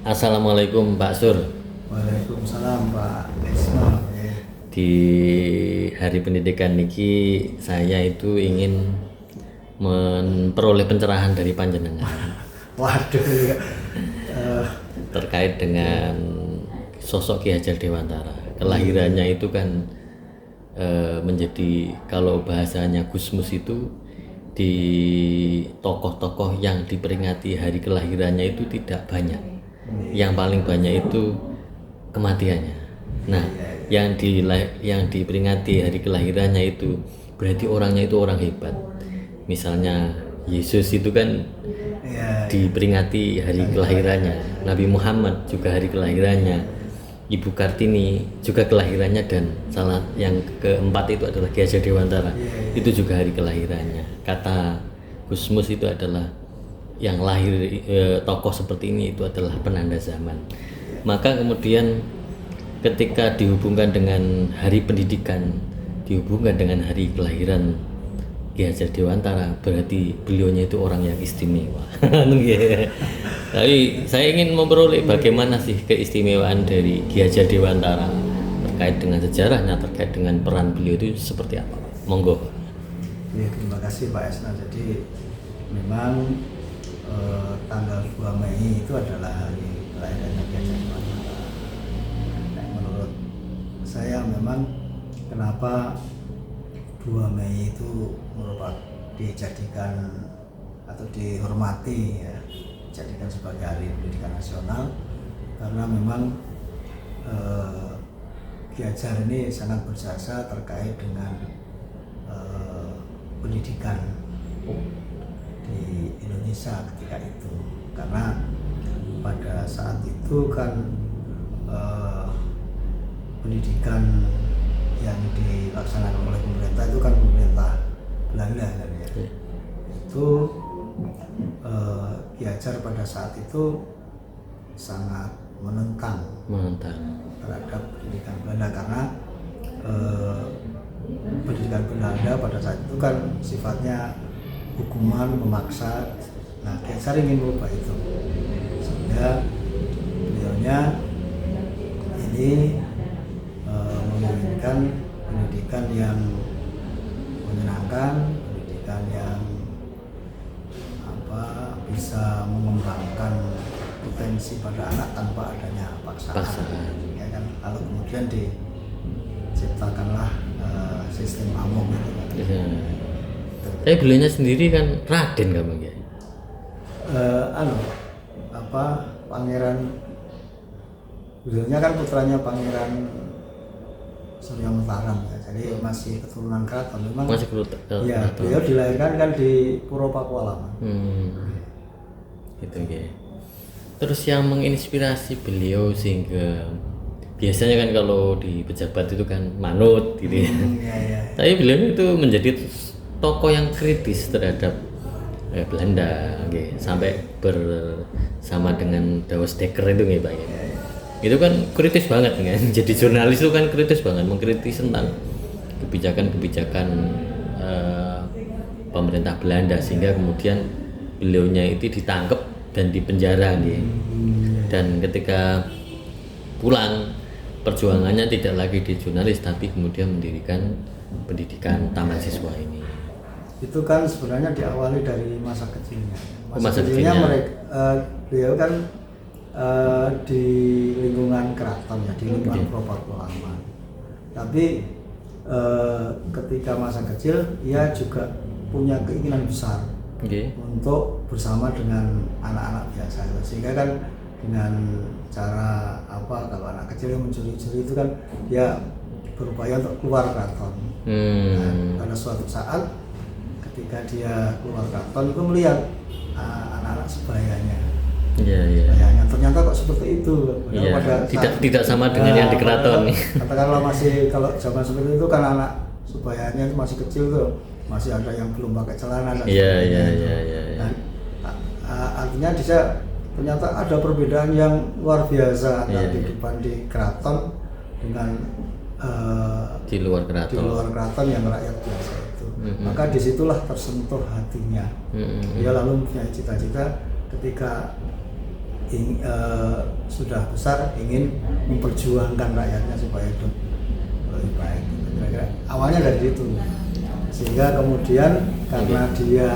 Assalamualaikum Pak Sur. Waalaikumsalam Pak Ismail. Di Hari Pendidikan niki saya itu ingin memperoleh pencerahan dari panjenengan Waduh, ya. terkait dengan sosok Ki Hajar Dewantara. Kelahirannya itu kan menjadi, kalau bahasanya Gusmus itu, di tokoh-tokoh yang diperingati hari kelahirannya itu tidak banyak. Yang paling banyak itu kematiannya. Nah, yang diperingati hari kelahirannya itu berarti orangnya itu orang hebat. Misalnya Yesus itu kan diperingati hari kelahirannya, Nabi Muhammad juga hari kelahirannya, Ibu Kartini juga kelahirannya, dan salah yang keempat itu adalah Ki Hajar Dewantara, itu juga hari kelahirannya. Kata Gusmus itu adalah yang lahir, tokoh seperti ini itu adalah penanda zaman. Maka kemudian ketika dihubungkan dengan hari pendidikan, dihubungkan dengan hari kelahiran Ki Hajar Dewantara, berarti beliaunya itu orang yang istimewa. Tapi saya ingin memperoleh bagaimana sih keistimewaan dari Ki Hajar Dewantara terkait dengan sejarahnya, terkait dengan peran beliau itu seperti apa. Monggo. Ya, terima kasih Pak Esna. Jadi memang tanggal 2 Mei itu adalah hari kelahirannya Ki Hajar Dewantara. Nah, menurut saya memang kenapa 2 Mei itu merupakan dijadikan atau dihormati, ya, dijadikan sebagai hari pendidikan nasional, karena memang Ki Hajar ini sangat berjasa terkait dengan pendidikan di Indonesia ketika itu, karena pada saat itu kan pendidikan yang dilaksanakan oleh pemerintah itu kan pemerintah Belanda kan ya. Itu Ki Hajar pada saat itu sangat menentang terhadap pendidikan Belanda, karena pendidikan Belanda pada saat itu kan sifatnya hukuman, memaksa. Nah, Ki Hajar ingin merubah itu, sehingga beliaunya ini menginginkan pendidikan yang menyenangkan, pendidikan yang bisa mengembangkan potensi pada anak tanpa adanya paksaan. Ya kan, lalu kemudian diciptakanlah sistem among itu kan. Tapi beliaunya sendiri kan Raden kan Bang ya? Pangeran, beliaunya kan putranya Pangeran Surya Mataram ya, jadi masih keturunan keraton. Memang masih keturunan. Ya, beliau dilahirkan kan di Puro Pakualaman. Gitu ya. Terus yang menginspirasi beliau sehingga biasanya kan kalau di pejabat itu kan manut gitu ya. Tapi beliau itu menjadi tokoh yang kritis terhadap Belanda, okay. Sampai bersama dengan Douwe Dekker itu ya Pak ya. Itu kan kritis banget kan. Jadi jurnalis itu kan kritis banget, mengkritis tentang kebijakan-kebijakan pemerintah Belanda, sehingga kemudian beliaunya itu ditangkap dan dipenjara gitu. Dan ketika pulang, perjuangannya tidak lagi di jurnalis, tapi kemudian mendirikan pendidikan taman siswa ini. Itu kan sebenarnya diawali dari masa kecilnya. Masa kecilnya beliau kan di lingkungan keraton ya, di lingkungan Puro Pakualaman. Tapi ketika masa kecil ia juga punya keinginan besar untuk bersama dengan anak-anak biasa, sehingga kan dengan cara kalau anak kecil yang mencuri-curi itu kan dia berupaya untuk keluar keraton. Nah, pada suatu saat ketika dia keluar keraton itu melihat anak-anak sebayanya. Sebayanya ternyata kok seperti itu. Tidak sama dengan yang di keraton. Katakanlah masih, kalau zaman seperti itu kan anak sebayanya itu masih kecil tuh, masih ada yang belum pakai celana dan sebagainya. Artinya ternyata ada perbedaan yang luar biasa antara kehidupan di keraton dengan di luar keraton yang rakyat biasa itu. Maka disitulah tersentuh hatinya. Dia lalu punya cita-cita ketika sudah besar ingin memperjuangkan rakyatnya supaya hidup lebih baik. Kira-kira awalnya dari itu, sehingga kemudian karena dia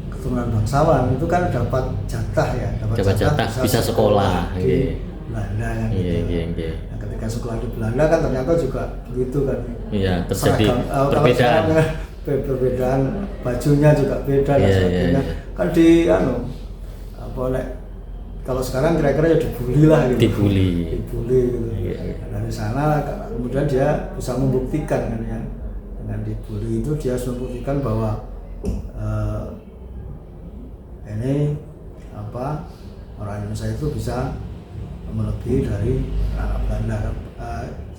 keturunan bangsawan itu kan dapat jatah ya, dapat jatah bisa sekolah di Belanda kan gitu. Nah, ketika sekolah di Belanda kan ternyata juga begitu kan. Iya, terjadi perbedaan. Perbedaan bajunya juga beda dan sebagainya. Kan di kalau sekarang kira-kira ya dibully lah gitu. Dibully gitu. Dari sana kemudian dia bisa membuktikan kan ya. Dengan dibully itu dia harus membuktikan bahwa ini orang Indonesia itu bisa melebihi dari anak Belanda.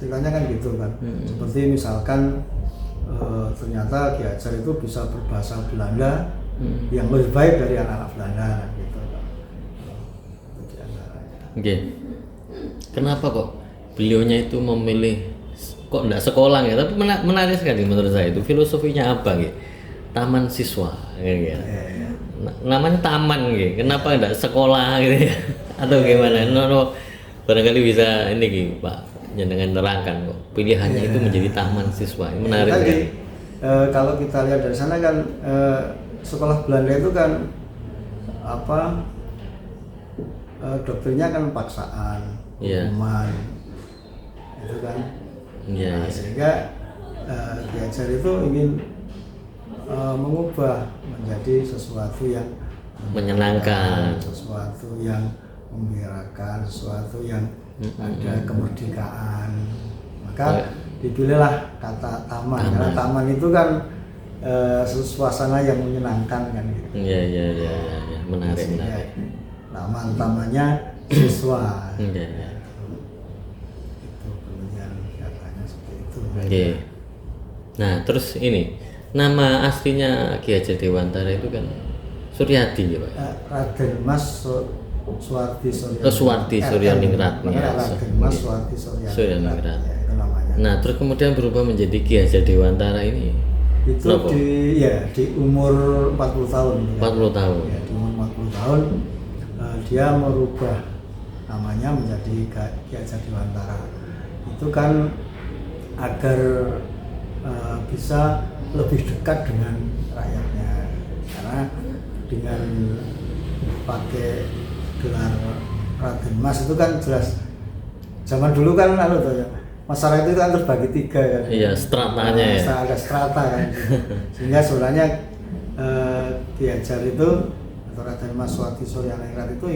Ceritanya kan gitu kan. Seperti misalkan ternyata Ki Hajar itu bisa berbahasa Belanda yang lebih baik dari anak-anak Belanda kan gitu. Oke. Kenapa kok beliaunya itu memilih kok enggak sekolah ya? Tapi menarik sekali menurut saya itu filosofinya apa gitu? Taman siswa gitu. Namanya taman gitu. Kenapa enggak sekolah gitu ya? Atau gimana? No, barangkali bisa ini gitu, Pak. Dengan terangkan kok pilihannya itu menjadi taman siswa. Ini menarik sekali. Kalau kita lihat dari sana kan sekolah Belanda itu kan doktrinnya kan paksaan, hukuman, itu kan. Sehingga Ki Hajar itu ingin mengubah menjadi sesuatu yang menyenangkan, sesuatu yang membirakan, sesuatu yang ada kemerdekaan. Maka dipilihlah kata taman. Karena taman itu kan suasana yang menyenangkan kan gitu. Iya, menarik. Tamannya siswa. Iya. Itu kemudian katanya seperti itu. Oke. Nah, terus ini nama aslinya Ki Hajar Dewantara itu kan Suryadi ya, Pak. Raden Mas Suwardi Suryaningrat. Raden Mas Suwardi Suryaningrat. Ya, itu namanya. Nah, terus kemudian berubah menjadi Ki Hajar Dewantara ini. Itu di umur 40 tahun. 40 tahun. Ya, di umur 40 tahun dia merubah namanya menjadi Ki Hajar Dewantara. Itu kan agar bisa lebih dekat dengan rakyatnya, karena dengan pakai gelar Raden Mas itu kan jelas zaman dulu kan masyarakat itu kan terbagi 3 kan. Iya, stratanya ya. Ada strata kan. Sehingga sebenarnya Ki Hajar itu atau Raden Mas Suwardi Suryaningrat itu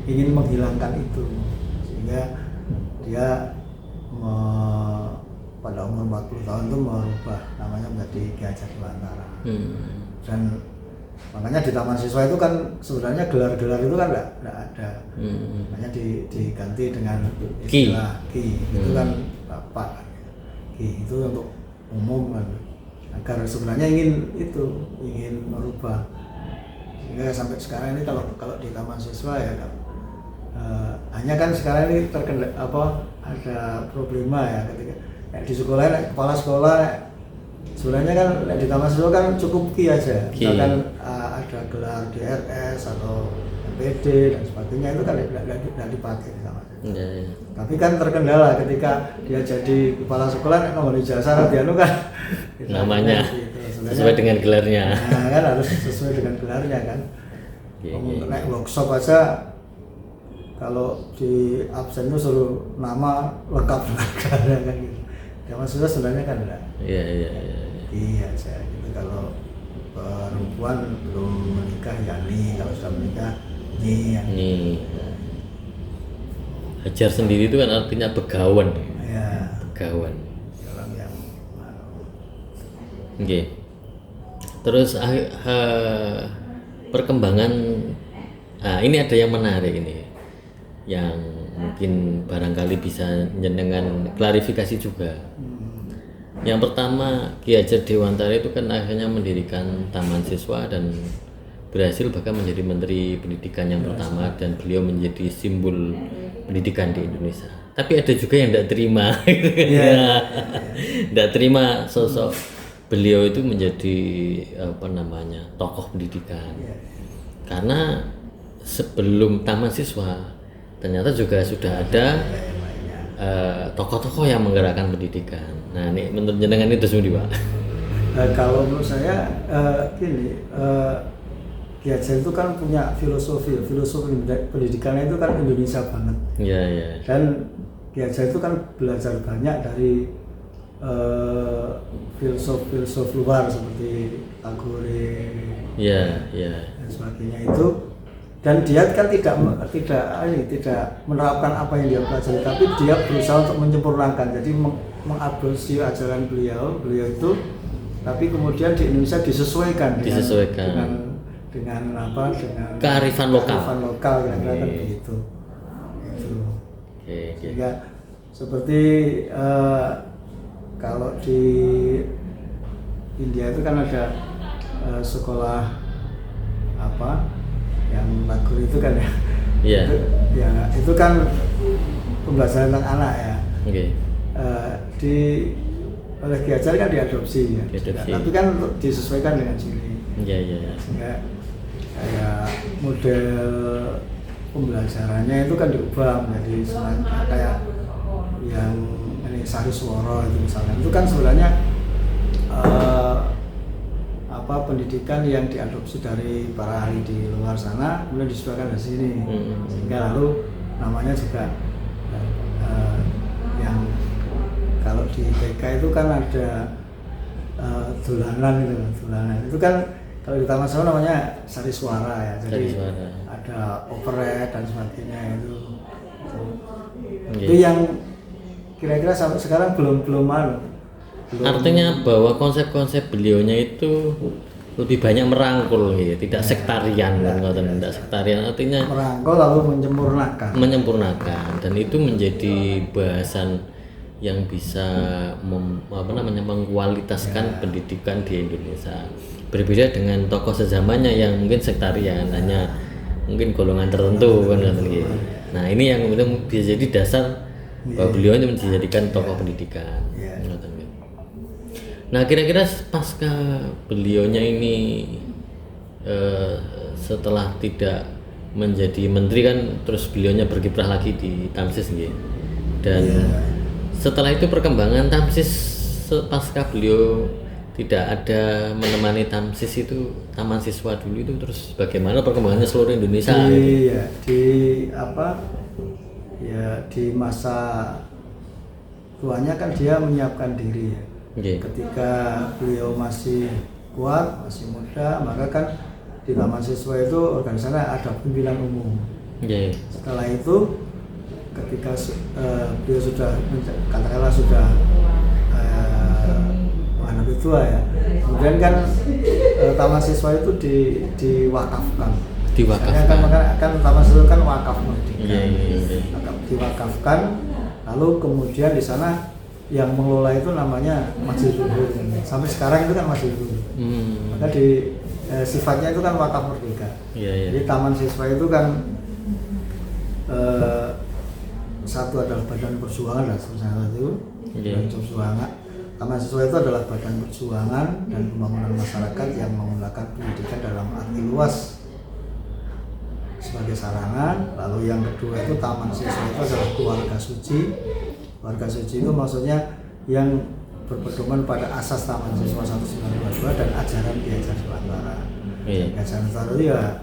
ingin menghilangkan itu, sehingga dia pada umur 40 tahun itu merubah namanya menjadi Ki Hajar Dewantara. Dan makanya di Taman Siswa itu kan sebenarnya gelar-gelar itu kan enggak ada. Makanya diganti dengan istilah Ki. Itu kan Bapak. Ki itu untuk umum kan. Agar sebenarnya ingin merubah. Sehingga sampai sekarang ini kalau di Taman Siswa ya hanya kan sekarang ini ada problema ya ketika di sekolah, kepala sekolah sebenarnya kan di Taman Siswa kan cukup Ki aja. Misalkan ada gelar DRS atau MPD dan sebagainya itu kan tidak dipakai di Taman Siswa. Tapi kan terkendala ketika dia jadi kepala sekolah nomor ijazah Radiano kan namanya sesuai dengan gelarnya. Nah, kan harus sesuai dengan gelarnya kan. Untuk naik workshop aja kalau di absen itu suruh nama lengkap gelarnya kan gitu. Taman Siswa sebenarnya kan enggak. Iya saya gitu. Kalau perempuan belum menikah ya nih, kalau sudah menikah nih. Hajar sendiri itu kan artinya begawan. Ya. Begawan. Orang yang Oke. Terus perkembangan ini ada yang menarik ini, yang mungkin barangkali bisa dengan klarifikasi juga. Yang pertama, Ki Hajar Dewantara itu kan akhirnya mendirikan Taman Siswa dan berhasil bahkan menjadi Menteri Pendidikan yang pertama, dan beliau menjadi simbol pendidikan di Indonesia. Tapi ada juga yang tidak terima, tidak terima sosok beliau itu menjadi tokoh pendidikan, karena sebelum taman siswa ternyata juga sudah ada tokoh-tokoh yang menggerakkan pendidikan. Nah, ini menurut jenengan itu sendiri, Pak. Kalau menurut saya gini, Ki Hajar itu kan punya filosofi pendidikannya itu kan Indonesia banget. Iya, iya. Dan Ki Hajar itu kan belajar banyak dari filsuf luar seperti Tagore, Iya, iya. dan sebagainya itu. Dan dia kan tidak menerapkan apa yang dia pelajari, tapi dia berusaha untuk menyempurnakan. Jadi mengadopsi ajaran beliau itu, tapi kemudian di Indonesia disesuaikan dengan kearifan lokal. Kearifan lokal kira-kira kan begitu. Itu. Sehingga seperti kalau di India itu kan ada sekolah yang Tagore itu kan ya. Iya. Itu kan pembelajaran tentang anak ya. Oke. Oleh Ki Hajar kan diadopsi ya. Tapi kan disesuaikan dengan sini. Iya. Sehingga kayak model pembelajarannya itu kan diubah menjadi kayak yang ini Sariswara itu misalnya. Itu kan sebenarnya pendidikan yang diadopsi dari para ahli di luar sana kemudian disesuaikan di sini. Sehingga lalu namanya juga yang kalau di TK itu kan ada dolanan itu kan kalau di Taman Siswa namanya Sariswara ya. Jadi ada operet dan sebagainya itu. Itu yang kira-kira sampai sekarang belum. Artinya bahwa konsep-konsep beliaunya itu lebih banyak merangkul ya, tidak sektarian tidak sektarian, artinya merangkul lalu menyempurnakan dan itu menjadi bahasan yang bisa mengkualitaskan pendidikan di Indonesia. Berbeda dengan tokoh sezamannya yang mungkin sektarian, hanya mungkin golongan tertentu kan gitu. Nah, ini yang kemudian bisa jadi dasar bahwa beliau itu menjadikan tokoh pendidikan. Nah, kira-kira pasca beliaunya ini setelah tidak menjadi menteri kan terus beliaunya berkiprah lagi di Tamsis gitu. Dan setelah itu perkembangan Tamsis pasca beliau tidak ada menemani Tamsis itu, Taman Siswa dulu itu, terus bagaimana perkembangannya seluruh Indonesia? Di masa tuanya kan dia menyiapkan diri ya. Ketika beliau masih kuat, masih muda, maka kan di Taman Siswa itu organisasinya ada pimpinan umum. Setelah itu ketika beliau sudah katakanlah sudah menghadapi tua ya, kemudian kan Taman Siswa itu diwakafkan. Kan Taman Siswa kan wakaf merdeka. Diwakafkan, lalu kemudian di sana yang mengelola itu namanya Masjid Luhur. Sampai sekarang itu kan Masjid Luhur. Maka sifatnya itu kan wakaf merdeka. Jadi Taman Siswa itu kan satu adalah badan perjuangan dan sebagainya itu. Taman Siswa itu adalah badan perjuangan dan pembangunan masyarakat yang menggunakan pendidikan dalam arti luas sebagai sarana. Lalu yang kedua itu Taman Siswa itu adalah keluarga suci. Keluarga suci itu maksudnya yang berpedoman pada asas Taman Siswa 1922 dan ajaran Ki Hajar Dewantara. Ajaran Dewantara itu ya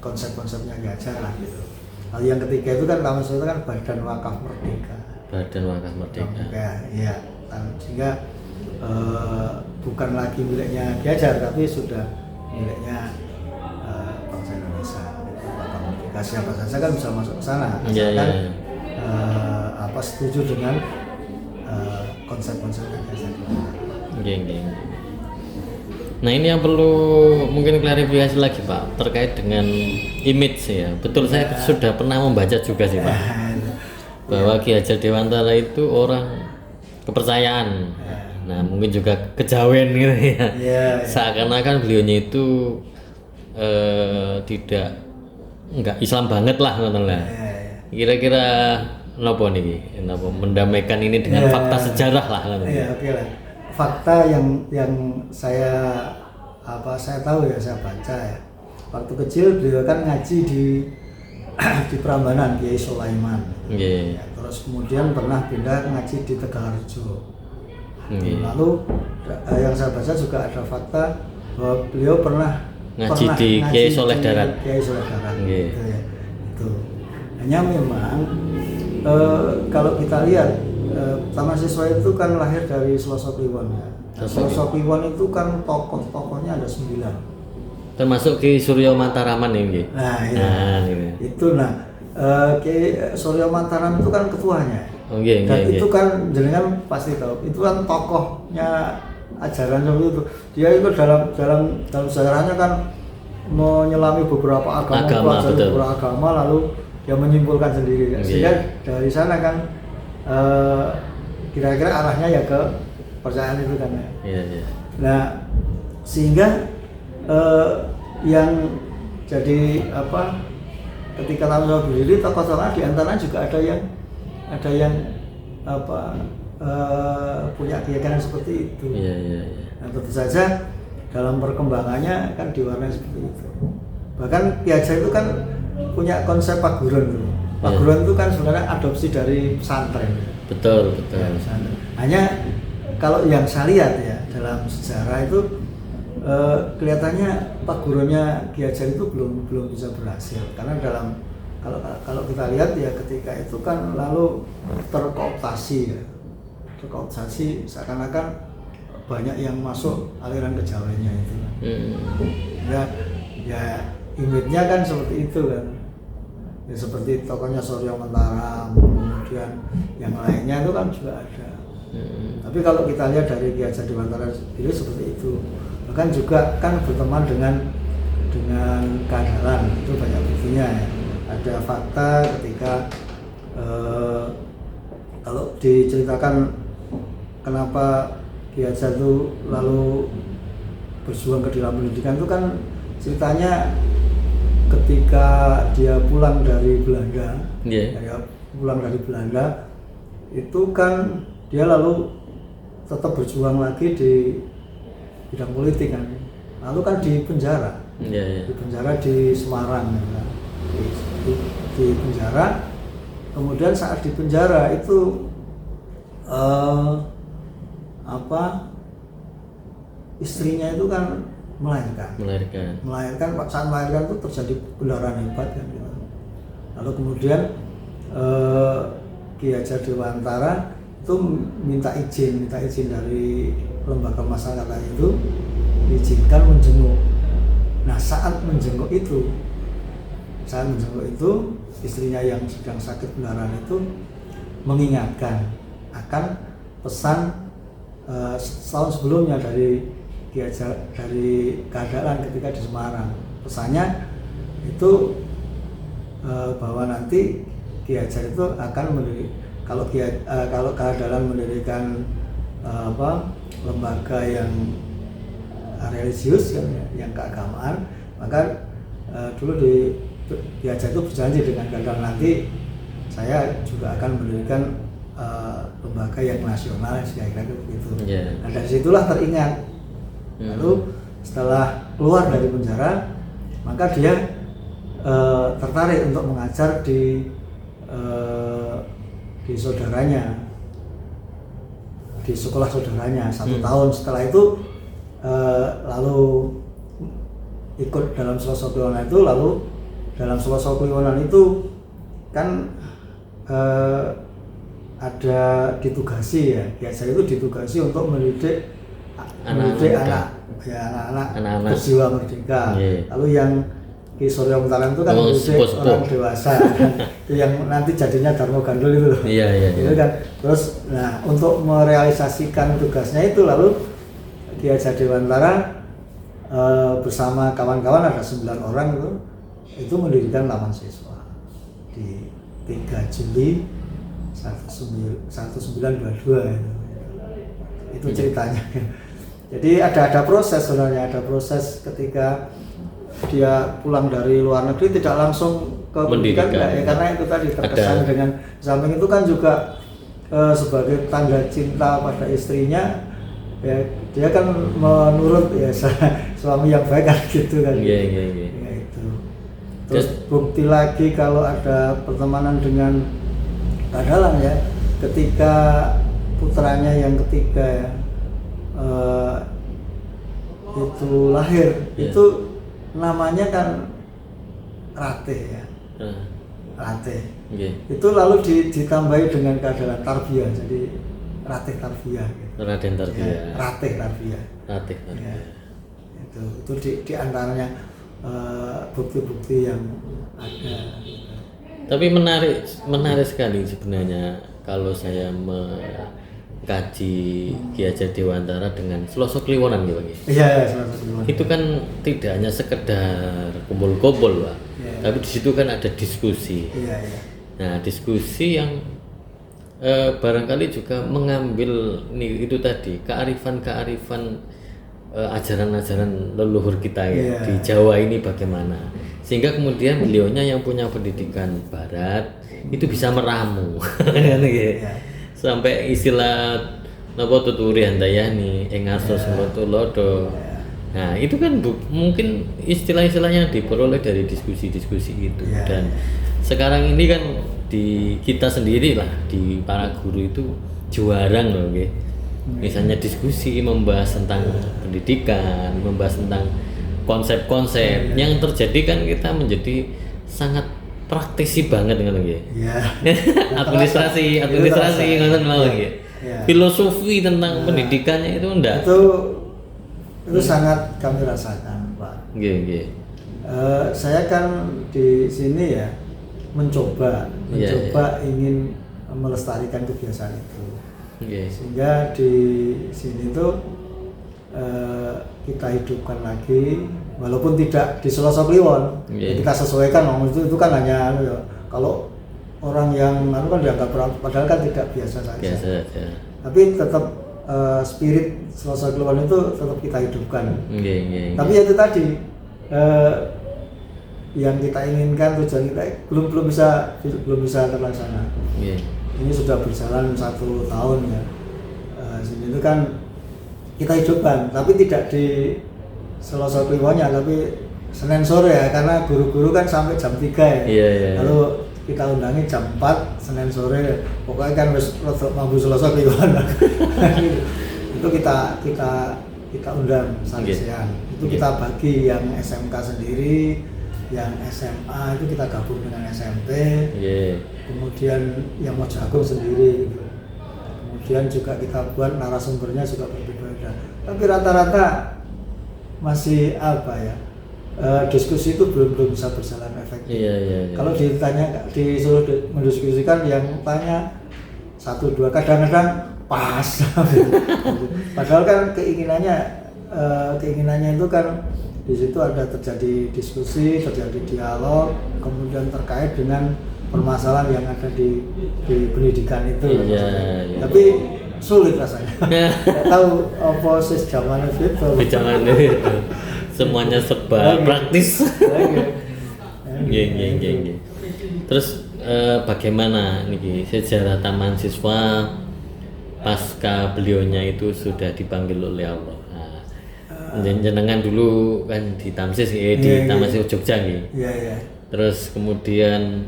konsep-konsepnya Ki Hajar lah gitu. Lalu yang ketiga itu kan Taman Siswa itu kan badan wakaf merdeka. Iya. Sehingga bukan lagi miliknya Ki Hajar tapi sudah miliknya bangsa Indonesia. Wakaf merdeka siapa saja kan bisa masuk ke sana. Setuju dengan konsep-konsepnya Ki Hajar Dewantara. Nah, ini yang perlu mungkin klarifikasi lagi Pak terkait dengan image ya. Betul, saya sudah pernah membaca juga sih Pak bahwa Ki Hajar Dewantara itu orang kepercayaan. Nah, mungkin juga kejawen gitu ya. Seakan-akan beliaunya itu enggak Islam banget lah ngoten lah. Kira-kira napa niki? Napa mendamaikan ini dengan fakta sejarah lah ngoten. Oke lah. Fakta yang saya tahu ya, saya baca ya. waktu kecil beliau kan ngaji di Prambanan Kiai Sulaiman. Yeah. Ya, terus kemudian pernah pindah ngaji di Tegalrejo. Lalu yang saya baca juga ada fakta bahwa beliau pernah ngaji di Kiai Soleh Darat. Kiai Soleh Darat. Yeah. Gitu ya. Itu. Hanya memang kalau kita lihat Taman Siswa itu kan lahir dari Selosok Kliwon ya. Selosok Kliwon itu kan tokoh-tokohnya ada 9. Termasuk Ki Suryo Mataraman ini. Nah, iya. Itu Ki Suryo Mataram itu kan ketuanya. Oh, iya, Dan iya, itu kan jenengan pasti tahu. Itu kan tokohnya ajaran seperti itu. Dia itu dalam sejarahnya kan menyelami beberapa agama, beberapa agama lalu dia menyimpulkan sendiri. Sehingga dari sana kan kira-kira arahnya ya ke percayaan itu kan ya. Iya. Nah, sehingga yang jadi ketika Taman Siswa berdiri, tokoh-tokoh di antara juga ada yang punya keyakinan seperti itu. Iya. Nah, tentu saja dalam perkembangannya kan diwarnai seperti itu. Bahkan Ki Hajar itu kan punya konsep paguron tuh. Paguron itu kan sebenarnya adopsi dari pesantren. Betul. Ya, pesantren. Hanya kalau yang saya lihat ya dalam sejarah itu kelihatannya paguronnya Ki Hajar itu belum bisa berhasil karena kalau kita lihat ya ketika itu kan lalu terkooptasi seakan-akan banyak yang masuk aliran kejawennya itu. Ya image-nya kan seperti itu kan. Ya seperti tokohnya Suryo Mataram, kemudian yang lainnya itu kan juga ada. Tapi kalau kita lihat dari Ki Hajar Dewantara itu seperti itu. Bahkan juga kan berteman dengan Kadalan, itu banyak buktinya ya. Ada fakta ketika kalau diceritakan kenapa Ki Hajar itu lalu berjuang ke dalam pendidikan itu kan ceritanya ketika dia pulang dari Belanda, itu kan dia lalu tetap berjuang lagi di bidang politik kan, lalu kan di penjara, di penjara di Semarang, di penjara. Kemudian saat di penjara itu istrinya itu kan melahirkan. Saat melahirkan itu terjadi gelaran hebat kan gitu. Lalu kemudian Ki Hajar Dewantara itu minta izin dari lembaga masyarakat itu diizinkan menjenguk. Nah saat menjenguk itu istrinya yang sedang sakit gelaran itu mengingatkan akan pesan setahun sebelumnya dari Ki Hajar, dari Kadalan ketika di Semarang. Pesannya itu bahwa nanti Ki Hajar itu akan kalau Kadalan mendirikan lembaga yang religius kan, yang keagamaan, maka dulu Ki Hajar itu berjanji dengan Kadalan, nanti saya juga akan mendirikan lembaga yang nasional, kira-kira begitu. Nah dari situlah teringat. Lalu setelah keluar dari penjara, maka dia tertarik untuk mengajar di saudaranya, di sekolah saudaranya 1 tahun. Setelah itu lalu ikut dalam Selosok Kliwonan itu. Lalu dalam Selosok Kliwonan itu kan ada ditugasi ya, biasa itu ditugasi untuk mendidik anak-anak berjiwa merdeka. Lalu yang Ki Suryo Mataram itu kan mendidik orang dewasa. Itu yang nanti jadinya Darmo Gandul itu loh. Itu kan. Terus untuk merealisasikan tugasnya itu lalu Ki Hajar Dewantara bersama kawan-kawan ada 9 orang itu mendirikan Taman Siswa di 3 Juli 1922 itu ceritanya. Jadi ada proses sebenarnya, ada proses ketika dia pulang dari luar negeri tidak langsung ke pendidikan ya, karena itu tadi terkesan dengan samping itu kan juga sebagai tanda cinta pada istrinya ya, dia kan menurut ya suami yang baik kan gitu kan. Iya. Terus bukti lagi kalau ada pertemanan dengan Kadalang ya, ketika putranya yang ketiga ya itu lahir, itu namanya kan Ratih ya, Ratih. Itu lalu ditambahi dengan Kadalang Tarbiyah, jadi Ratih Tarbiyah. Raden Tarbiyah. Ya, Ratih Tarbiyah. Ratih Tarbiyah. Ya, itu di antaranya bukti-bukti yang ada. Tapi menarik sekali sebenarnya kalau saya mengkaji Ki Hajar Dewantara dengan Selosok Kliwonan gitu Pak. Iya, Selosok Kliwonan. Itu kan tidak hanya sekedar kumpul-kumpul Pak. Ya. Tapi di situ kan ada diskusi. Iya. Nah, diskusi yang barangkali juga mengambil itu tadi kearifan-kearifan ajaran-ajaran leluhur kita ya di Jawa ini bagaimana, sehingga kemudian beliaunya yang punya pendidikan Barat itu bisa meramu kan gitu. Sampai istilah napa tuturi handayani ing asos tulodo. Nah, itu kan mungkin istilah-istilah yang diperoleh dari diskusi-diskusi itu. Dan sekarang ini kan di kita sendiri lah, di para guru itu jarang loh misalnya diskusi membahas tentang pendidikan, membahas tentang konsep-konsep. Yang terjadi kan kita menjadi sangat praktisi banget kan administrasi ngoten mawon nggih. Filosofi tentang pendidikannya itu enggak. Itu sangat kami rasakan, Pak. Nggih. Saya kan di sini ya mencoba ingin melestarikan kebiasaan itu. Sehingga di sini tuh kita hidupkan lagi, walaupun tidak di Selosok Kliwon. Kita sesuaikan, itu kan hanya kalau orang yang kan dianggap padahal kan tidak biasa saja. Tapi tetap spirit Selosok Kliwon itu tetap kita hidupkan. Tapi itu tadi yang kita inginkan, tujuan kita belum bisa terlaksana. Ini sudah berjalan 1 tahun ya. Sini itu kan kita hidupkan, tapi tidak di Selosok Kliwonnya, tapi Senin sore ya, karena guru-guru kan sampai jam 3 ya. Lalu kita undangi jam 4 Senin sore, pokoknya kan wis mampu Selosok Kliwon. Itu kita undang sampai siang. Itu kita bagi yang SMK sendiri, yang SMA itu kita gabung dengan SMP. Kemudian yang Mojagung sendiri. Kemudian juga kita buat narasumbernya juga berbeda. Tapi rata-rata masih diskusi itu belum bisa berjalan efektif. Kalau disuruh mendiskusikan, yang tanya 1-2 kadang-kadang pas. Padahal kan keinginannya itu kan di situ ada terjadi diskusi, terjadi dialog, kemudian terkait dengan permasalahan yang ada di pendidikan itu. Tapi sulit rasanya. Nggak tahu proses zaman itu. Semuanya serba praktis. Terus bagaimana nih sejarah Taman Siswa pasca beliaunya itu sudah dipanggil oleh Allah? Jenengan dulu kan di Tamsis di Taman Siswa Jogja nih. Terus kemudian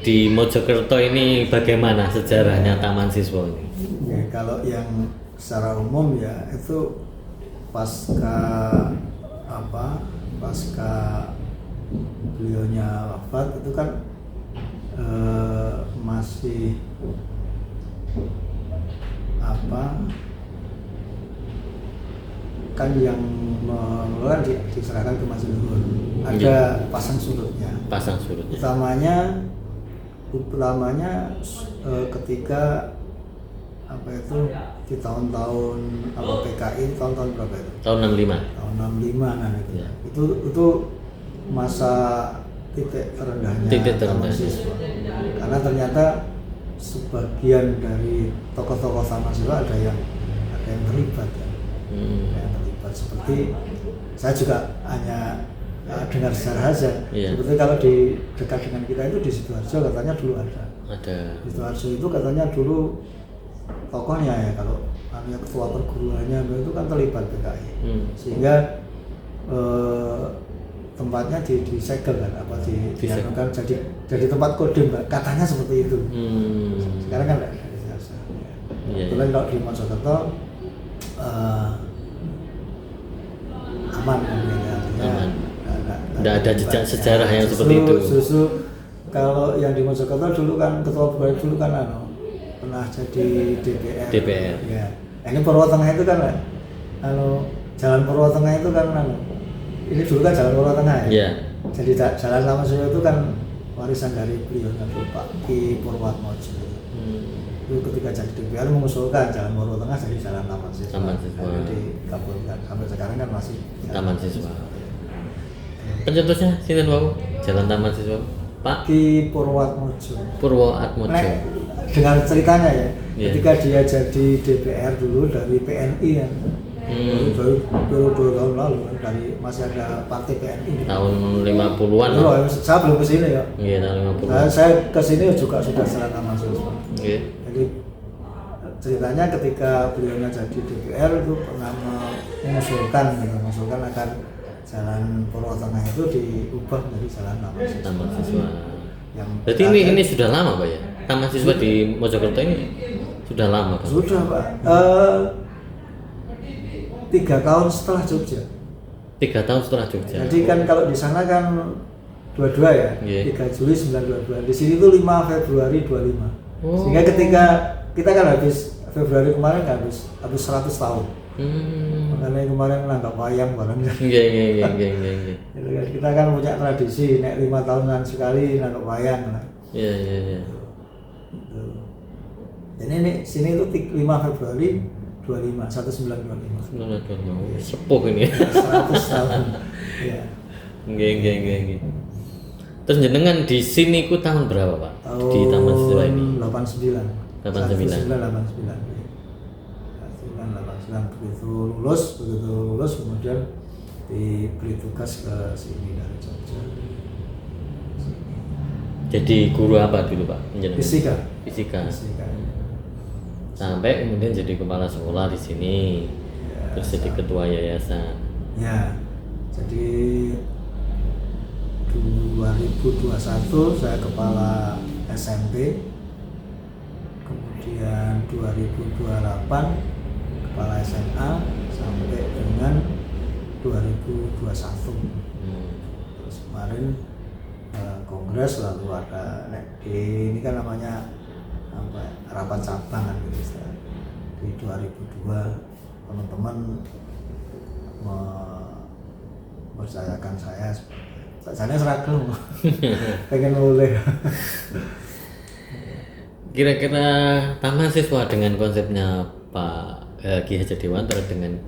di Mojokerto ini bagaimana sejarahnya Taman Siswa ini? Kalau yang secara umum ya itu pasca beliaunya wafat itu kan masih kan yang mengelola diserahkan ke Masjid Luhur. Ada pasang surutnya. Utamanya ketika di tahun-tahun PKI, tahun-tahun berapa itu? Tahun 65. Tahun 65 kan itu. Itu masa titik terendahnya Taman Siswa. Karena ternyata sebagian dari tokoh-tokoh Taman Siswa ada yang terlibat ya. Seperti saya juga hanya dengar sejarah saja. Seperti kalau di dekat dengan kita itu di Sidoarjo katanya dulu ada. Di Sidoarjo itu katanya dulu tokohnya ya, kalau ketua perguruannya itu kan terlibat PKI. Sehingga tempatnya disegel kan, apa Disegel. kan jadi tempat kode Mbak. Katanya seperti itu. Sekarang kan nggak ada. Iya, Kebetulan kalau di Mojokerto aman kan ya, Aman. nggak Nggak ada jejak banyak. sejarah yang Justru- seperti itu. Justru kalau yang di Mojokerto dulu kan ketua Bulgari dulu kan pernah jadi DPR. Ya. Ini Purwotengah itu kan jalan Purwotengah itu kan ini dulu kan jalan Purwotengah ya. Iya. Jadi jalan Taman Siswa itu kan warisan dari beliau kan Pak Ki Purwatmojo. Itu ketika jadi DPR mengusulkan jalan Purwotengah jadi jalan Taman Siswa. Taman Siswa. Karena dikabulkan sampai sekarang kan masih Taman Siswa. Pencetusnya sinten wau? Jalan Taman Siswa. Pak Ki Purwatmojo. Purwoatmojo. Dengan ceritanya ya, Iya. ketika dia jadi DPR dulu dari PNI kan, baru 2 tahun lalu kan, dari masih ada partai PNI. Tahun 50-an. Loh, saya belum kesini ya. Iya, tahun 50-an. Saya kesini juga sudah jalan Taman Siswa. Iya. Jadi ceritanya ketika beliaunya jadi DPR itu pernah mengusulkan agar jalan Purwotengah itu diubah menjadi jalan Taman Siswa. Yang Berarti ini sudah lama Pak ya? Taman Siswa di Mojokerto ini sudah lama Pak? sudah Pak. 3 tahun setelah Jogja. 3 tahun setelah Jogja. Jadi kan kalau di sana kan 22 ya, Iya. 3 Juli 1922. Di sini tuh 5 Februari 25. Oh. Sehingga ketika kita kan habis Februari kemarin habis 100 tahun. Makanya kemarin nangkap wayang bareng. Iya. Gitu kan. Kita kan punya tradisi nek 5 tahunan sekali nangkap wayang. Iya. Gitu. Jadi ini sini tuh 5 Februari 25, 1925. Sepuh ini. 100 tahun. Iya. Nggih. Terus jenengan di sini ku tahun berapa Pak? Di Taman Siswa ini? 89. 89. 1989. Begitu lulus kemudian diberi tugas ke sini dari Jogja. Jadi guru apa dulu Pak? Jenengan? Fisika. Fisika. Fisika. Sampai kemudian jadi kepala sekolah di sini. Ya, Terus jadi ketua yayasan. Ya, jadi 2021 saya kepala SMP, kemudian 2028 kepala SMA sampai dengan 2021. Terus kemarin kongres lalu ada ini kan namanya rapat cabang kan gitu. Di 2002 teman-teman mempercayakan saya seragam pengen mulai. Kira-kira Taman Siswa dengan konsepnya Pak Ki Hajar Dewantara dengan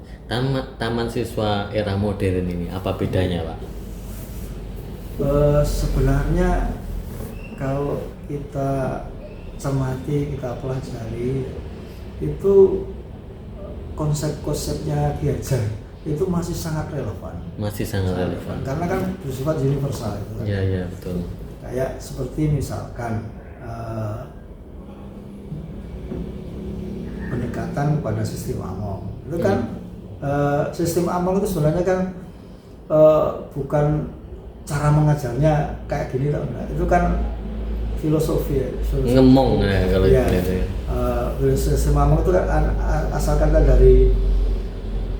taman Siswa era modern ini apa bedanya Pak? Sebenarnya kalau kita cermati, kita pelajari itu konsep-konsepnya Ki Hajar itu masih sangat relevan. Masih sangat relevan. Karena kan bersifat universal itu kan. Iya betul. Kayak seperti misalkan pendekatan pada sistem Among. Itu kan sistem Among itu sebenarnya kan bukan cara mengajarnya kayak gini tak enggak. Itu kan filosofi ya. Ngemong ya kalau ya, gitu ya. Sistem Among itu kan asalkan kan dari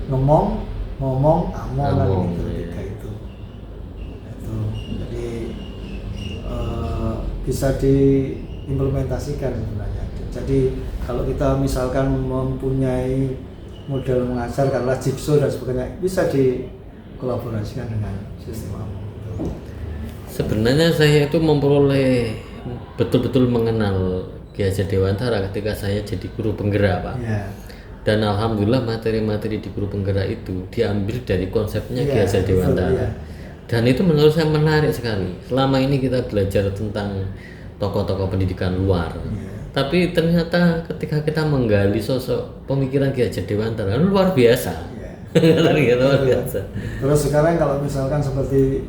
ngomong, among kan gitu, tiga itu. Jadi bisa diimplementasikan sebenarnya. Jadi kalau kita misalkan mempunyai model mengajar karena jigsaw dan sebagainya bisa dikolaborasikan dengan sistem Among. Sebenarnya saya itu memperoleh betul-betul mengenal Ki Hajar Dewantara ketika saya jadi guru penggerak Pak. Ya. Dan alhamdulillah materi-materi di guru penggerak itu diambil dari konsepnya Ki Hajar betul, Dewantara. ya. Dan itu menurut saya menarik sekali. Selama ini kita belajar tentang tokoh-tokoh pendidikan luar. Tapi ternyata ketika kita menggali sosok pemikiran Ki Hajar Dewantara luar biasa. Luar biasa. Terus sekarang kalau misalkan seperti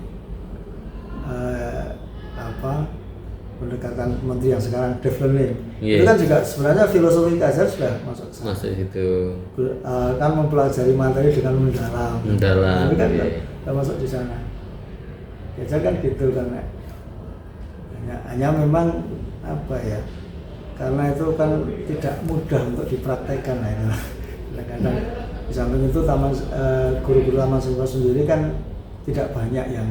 pendekatan menteri yang sekarang deep learning, itu kan juga sebenarnya filosofi Ki Hajar sudah masuk sana. Masuk itu. Kan mempelajari materi dengan mendalam. Itu kan sudah masuk di sana. Biasa kan gitu kan. Hanya memang apa ya? Karena itu kan tidak mudah untuk dipraktekkan lah itu. Kadang-kadang di samping itu guru-guru taman siswa sendiri kan tidak banyak yang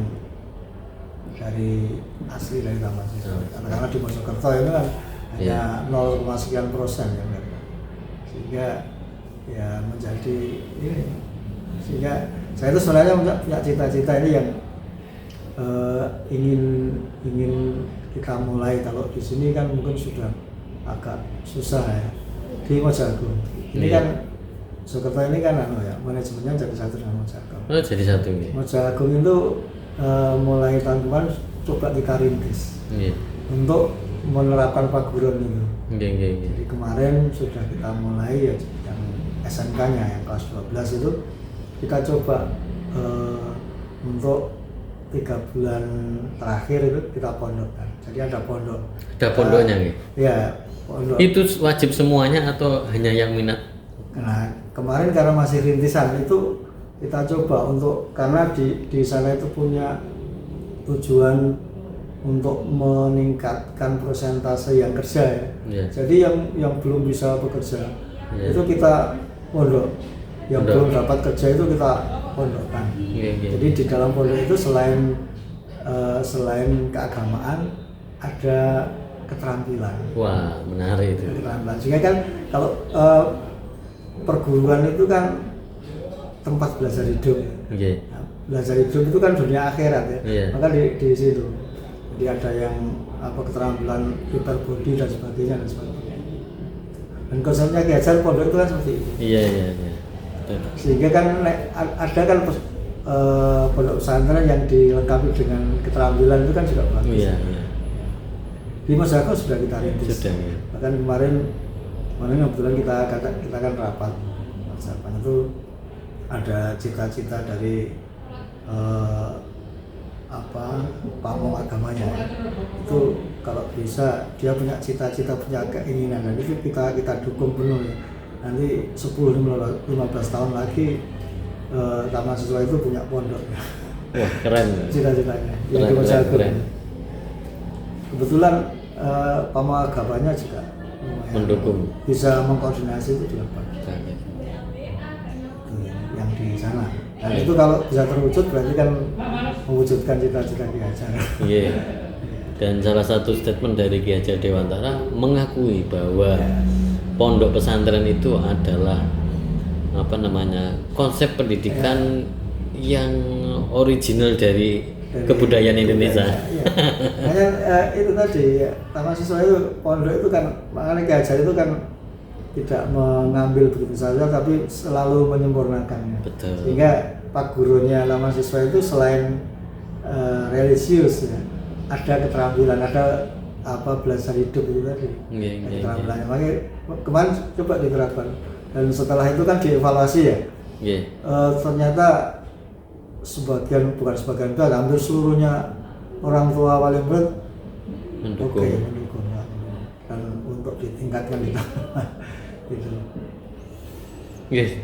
dari asli dari taman siswa. Karena di Mojokerto ini kan hanya 0, sekian persen ya, sehingga ya menjadi ini. Sehingga saya itu sebenarnya punya cita-cita ini yang ingin kita mulai. Kalau di sini kan mungkin sudah agak susah ya di Mojagung. Ini kan Mojokerto ini kan manajemennya jadi satu dengan Mojagung. Oh, jadi satu ya. Mojagung itu mulai tahun kemarin coba kita rintis untuk menerapkan paguron itu. Jadi kemarin sudah kita mulai ya, yang SMK-nya yang kelas 12 itu kita coba untuk 3 bulan terakhir itu kita pondokkan. Jadi ada pondok. Ada pondoknya nih? Ya, pondok. Itu wajib semuanya atau hanya yang minat? Nah, kemarin karena masih rintisan itu kita coba untuk, karena di sana itu punya tujuan untuk meningkatkan persentase yang kerja ya. Jadi yang belum bisa bekerja itu kita pondok. Yang belum dapat kerja itu kita pondokkan. Jadi di dalam pondok itu selain keagamaan ada keterampilan. Wah, menarik itu. Keterampilan. Sehingga kan kalau perguruan itu kan tempat belajar hidup. Nah, belajar hidup itu kan dunia akhirat ya. Maka di situ. Jadi ada yang keterampilan prepare body dan sebagainya. Dan konsepnya Kiajar pondok itu kan seperti itu. Iya. Sehingga kan ada kan pondok pesantren yang dilengkapi dengan keterampilan itu kan juga bagus. Iya. Di Mojokerto sudah kita rintis. Sudah, ya. Bahkan kemarin kebetulan kita kan rapat persiapan itu ada cita-cita dari pamong agamanya. Itu kalau bisa dia punya cita-cita, punya keinginan, dan itu kita dukung penuh ya. Nanti 10-15 tahun lagi taman siswa itu punya pondok. Wah, keren. Cita-citanya. Yang keren. Kebetulan pamong agamanya juga mendukung. Bisa mengkoordinasi itu juga bagus. Yang di sana. Dan itu kalau bisa terwujud berarti kan mewujudkan cita-cita Ki Hajar. Iya. Dan salah satu statement dari Ki Hajar Dewantara mengakui bahwa pondok pesantren itu adalah konsep pendidikan yang original dari kebudayaan Indonesia. Hanya itu tadi taman siswa itu pondok itu kan, makanya Ki Hajar itu kan tidak mengambil begitu saja tapi selalu menyempurnakannya. Betul. Sehingga paguronnya taman siswa itu selain religius ya, ada keterampilan, ada belajar hidup itu tadi. Keterampilannya. Makanya kemarin coba diterapkan dan setelah itu kan dievaluasi ya. Ternyata bukan sebagian itu, hampir seluruhnya orang tua wali murid mendukung ya. Dan untuk ditingkatkan di gitu.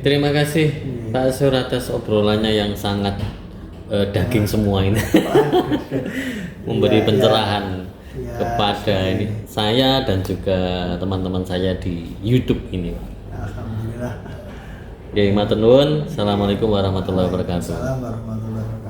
Terima kasih Pak Sur atas obrolannya yang sangat daging semua ini. Memberi pencerahan kepada ini saya dan juga teman-teman saya di YouTube ini. Alhamdulillah. Matur nuwun. Assalamualaikum warahmatullahi wabarakatuh. Assalamualaikum warahmatullahi wabarakatuh.